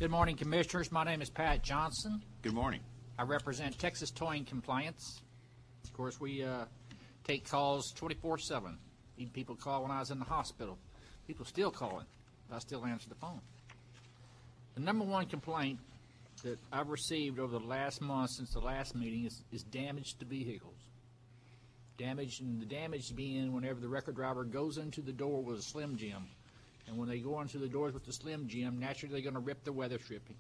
Good morning, Commissioners. My name is Pat Johnson. Good morning. I represent Texas Towing Compliance. Of course, we take calls 24/7. Even people call when I was in the hospital. People still calling. I still answer the phone. The number one complaint that I've received over the last month since the last meeting is damage to vehicles. Damage, and the damage being whenever the record driver goes into the door with a Slim Jim. And when they go into the doors with the Slim Jim, naturally they're going to rip the weather stripping.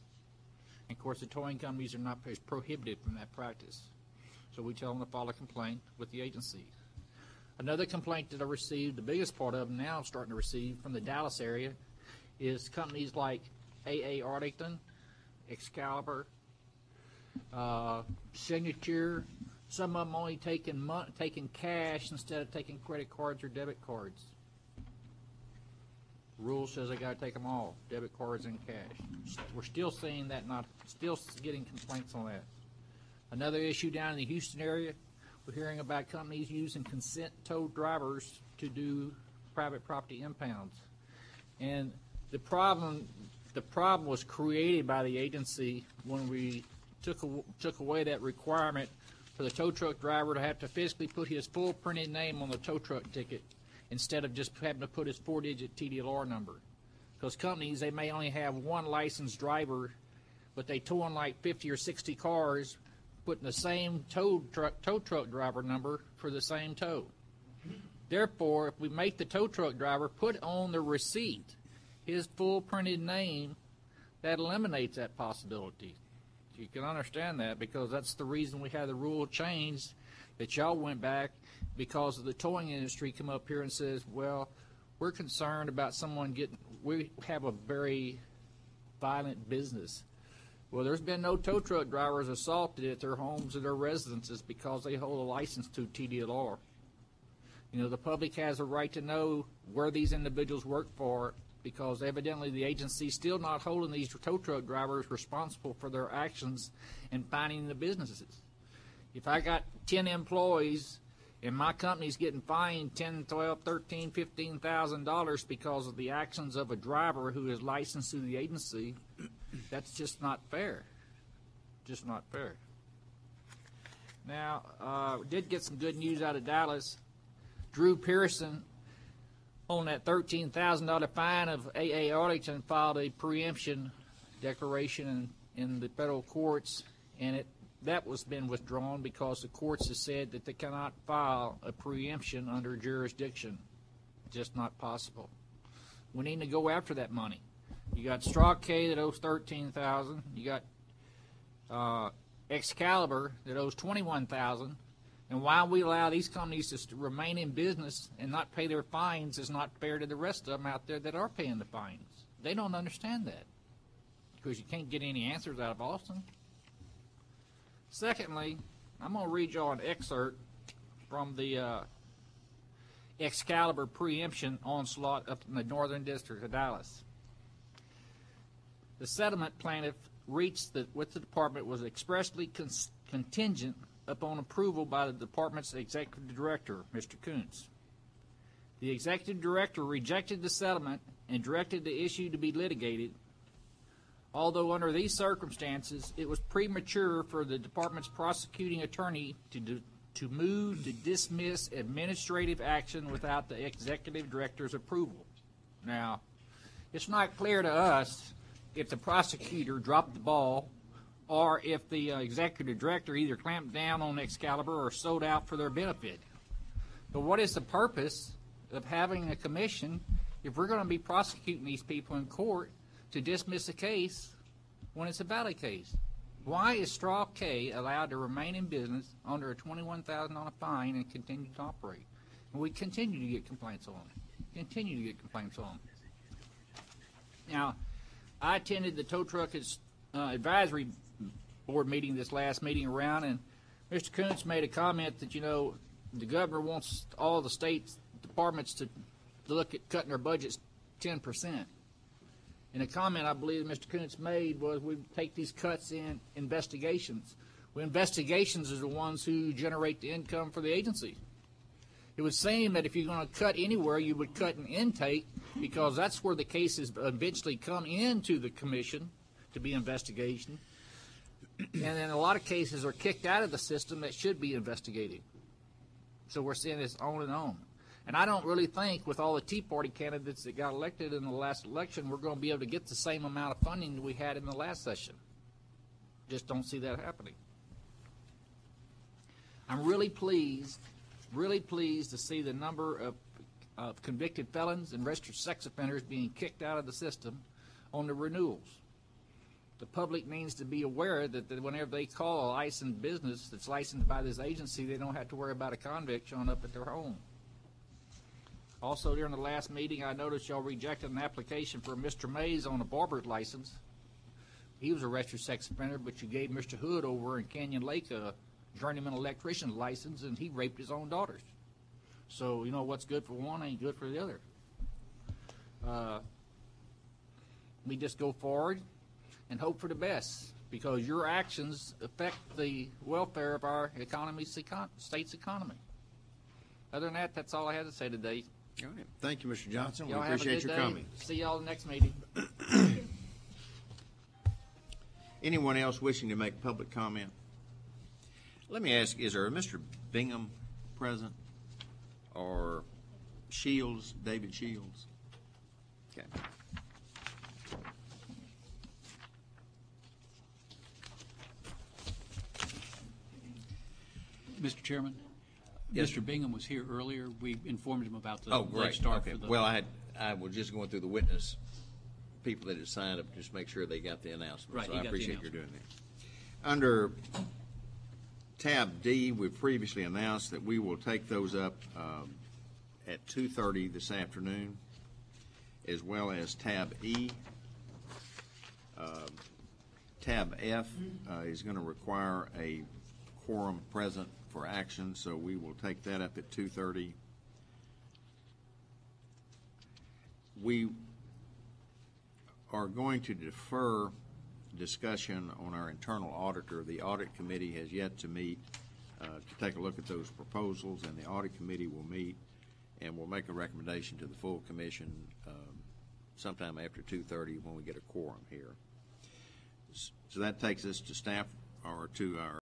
And of course, the towing companies are not prohibited from that practice. So we tell them to file a complaint with the agency. Another complaint that I received, the biggest part of them now I'm starting to receive from the Dallas area, is companies like AA Arlington, Excalibur, Signature. Some of them only taking cash instead of taking credit cards or debit cards. The rule says they got to take them all, debit cards and cash. We're still seeing that, still getting complaints on that. Another issue down in the Houston area, we're hearing about companies using consent tow drivers to do private property impounds. And the problem was created by the agency when we took away that requirement for the tow truck driver to have to physically put his full printed name on the tow truck ticket instead of just having to put his 4-digit TDLR number. Because companies, they may only have one licensed driver, but they tow on like 50 or 60 cars, putting the same tow truck driver number for the same tow. Therefore, if we make the tow truck driver put on the receipt his full printed name, that eliminates that possibility. You can understand that because that's the reason we had the rule changed, that y'all went back because of the towing industry come up here and says, well, we're concerned about someone we have a very violent business. Well, there's been no tow truck drivers assaulted at their homes or their residences because they hold a license to TDLR. You know, the public has a right to know where these individuals work for, because evidently the agency is still not holding these tow truck drivers responsible for their actions and finding the businesses. If I got 10 employees and my company's getting fined $10, $12, $13, $15,000 because of the actions of a driver who is licensed through the agency, that's just not fair. Just not fair. Now, we did get some good news out of Dallas. Drew Pearson, on that $13,000 fine of AA Arlington, filed a preemption declaration in the federal courts, and that was been withdrawn because the courts have said that they cannot file a preemption under jurisdiction. Just not possible. We need to go after that money. You got Straw K that owes $13,000. You got Excalibur that owes $21,000. And why we allow these companies to remain in business and not pay their fines is not fair to the rest of them out there that are paying the fines. They don't understand that because you can't get any answers out of Austin. Secondly, I'm going to read you all an excerpt from the Excalibur preemption onslaught up in the Northern District of Dallas. The settlement plaintiff reached with the department was expressly contingent upon approval by the department's executive director, Mr. Kuntz. The executive director rejected the settlement and directed the issue to be litigated. Although under these circumstances, it was premature for the department's prosecuting attorney to move to dismiss administrative action without the executive director's approval. Now, it's not clear to us if the prosecutor dropped the ball or if the executive director either clamped down on Excalibur or sold out for their benefit. But what is the purpose of having a commission if we're going to be prosecuting these people in court to dismiss a case when it's a valid case? Why is Straw K allowed to remain in business under a $21,000 fine and continue to operate? And we continue to get complaints on it. Now, I attended the tow truck advisory board meeting this last meeting around, and Mr. Kuntz made a comment that, you know, the governor wants all the state departments to look at cutting their budgets 10%. And a comment I believe Mr. Kuntz made was we take these cuts in investigations. Well, investigations are the ones who generate the income for the agency. It would seem that if you're going to cut anywhere, you would cut an intake because that's where the cases eventually come into the commission to be investigation. And in a lot of cases are kicked out of the system that should be investigated. So we're seeing this on and on. And I don't really think with all the Tea Party candidates that got elected in the last election, we're going to be able to get the same amount of funding that we had in the last session. Just don't see that happening. I'm really pleased to see the number of convicted felons and registered sex offenders being kicked out of the system on the renewals. The public needs to be aware that whenever they call a licensed business that's licensed by this agency, they don't have to worry about a convict showing up at their home. Also, during the last meeting, I noticed y'all rejected an application for Mr. Mays on a barber's license. He was a registered sex offender, but you gave Mr. Hood over in Canyon Lake a journeyman electrician license, and he raped his own daughters. So, you know, what's good for one ain't good for the other. We just go forward and hope for the best, because your actions affect the welfare of our state's economy. Other than that, that's all I had to say today. All right. Thank you, Mr. Johnson. Y'all We have a appreciate good your day. coming. See y'all next meeting. Anyone else wishing to make public comment? Let me ask, is there a Mr. Bingham present? Or Shields, David Shields? Okay. Mr. Chairman, Yes. Mr. Bingham was here earlier. We informed him about the Oh, late great. start Okay. for the. Well, I was just going through the witness people that had signed up, just make sure they got the announcement. Right, So he I got the appreciate your doing that. Under tab D, we previously announced that we will take those up at 2:30 this afternoon, as well as tab E. Tab F is going to require a quorum present for action, so we will take that up at 2:30. We are going to defer discussion on our internal auditor. The audit committee has yet to meet to take a look at those proposals, and the audit committee will meet and will make a recommendation to the full commission sometime after 2:30 when we get a quorum here. So that takes us to staff, or to our